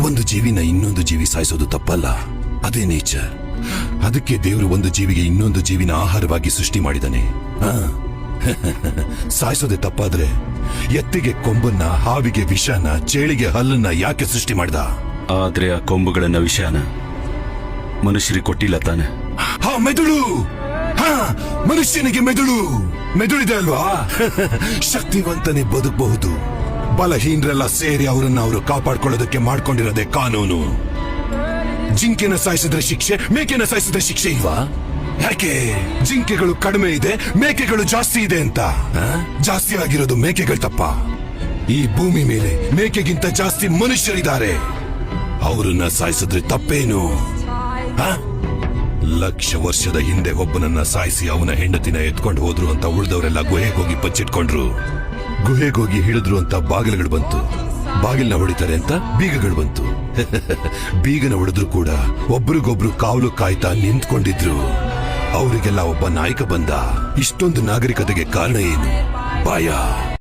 ಒಂದು ಜೀವಿನ ಇನ್ನೊಂದು ಜೀವಿ ಸಾಯಿಸೋದು ತಪ್ಪಲ್ಲ, ಅದೇ ನೇಚರ್. ಅದಕ್ಕೆ ದೇವರು ಒಂದು ಜೀವಿಗೆ ಇನ್ನೊಂದು ಜೀವಿನ ಆಹಾರವಾಗಿ ಸೃಷ್ಟಿ ಮಾಡಿದಾನೆ. ಸಾಯಿಸೋದೆ ತಪ್ಪಾದ್ರೆ ಎತ್ತಿಗೆ ಕೊಂಬನ್ನ, ಹಾವಿಗೆ ವಿಷನ, ಚೇಳಿಗೆ ಹಲ್ಲನ್ನ ಯಾಕೆ ಸೃಷ್ಟಿ ಮಾಡ್ದ? ಆದ್ರೆ ಆ ಕೊಂಬುಗಳನ್ನ, ವಿಷಯನ ಮನುಷ್ಯರಿಗೆ ಕೊಟ್ಟಿಲ್ಲ ತಾನೆ? ಮೆದುಳು. ಮನುಷ್ಯನಿಗೆ ಮೆದುಳಿದೆ ಅಲ್ವಾ? ಶಕ್ತಿವಂತನೇ ಬದುಕಬಹುದು. ಬಲಹೀನರೆಲ್ಲ ಸೇರಿ ಅವರು ಕಾಪಾಡ್ಕೊಳ್ಳೋದಕ್ಕೆ ಮಾಡ್ಕೊಂಡಿರೋದೇ ಕಾನೂನು. ಜಿಂಕೆನ ಸಾಯಿಸಿದ್ರೆ ಶಿಕ್ಷೆ, ಮೇಕೆನ ಸಾಯಿಸಿದ್ರೆ ಶಿಕ್ಷೆ ಇಲ್ವಾ? ಯಾಕೆ? ಜಿಂಕೆಗಳು ಕಡಿಮೆ ಇದೆ, ಮೇಕೆಗಳು ಜಾಸ್ತಿ ಇದೆ ಅಂತ. ಜಾಸ್ತಿ ಆಗಿರೋದು ಮೇಕೆಗಳು ತಪ್ಪ. ಈ ಭೂಮಿ ಮೇಲೆ ಮೇಕೆಗಿಂತ ಜಾಸ್ತಿ ಮನುಷ್ಯರಿದ್ದಾರೆ. ಅವರನ್ನ ಸಾಯಿಸಿದ್ರೆ ತಪ್ಪೇನು? ಲಕ್ಷ ವರ್ಷದ ಹಿಂದೆ ಒಬ್ಬನನ್ನ ಸಾಯಿಸಿ ಅವನ ಹೆಂಡತಿನ ಎತ್ಕೊಂಡು ಹೋದ್ರು ಅಂತ ಉಳಿದವರೆಲ್ಲ ಗುಹೆಗೋಗಿ ಬಚ್ಚಿಟ್ಕೊಂಡ್ರು. ಗುಹೆಗೋಗಿ ಹಿಡಿದ್ರು ಅಂತ ಬಾಗಿಲುಗಳು ಬಂತು. ಬಾಗಿಲ್ನ ಹೊಡಿತಾರೆ ಅಂತ ಬೀಗಗಳು ಬಂತು. ಬೀಗನ ಹೊಡೆದ್ರು ಕೂಡ ಒಬ್ರಿಗೊಬ್ರು ಕಾವಲು ಕಾಯ್ತಾ ನಿಂತ್ಕೊಂಡಿದ್ರು. ಅವರಿಗೆಲ್ಲ ಒಬ್ಬ ನಾಯಕ ಬಂದ. ಇಷ್ಟೊಂದು ನಾಗರಿಕತೆಗೆ ಕಾರಣ ಏನು? ಭಯ.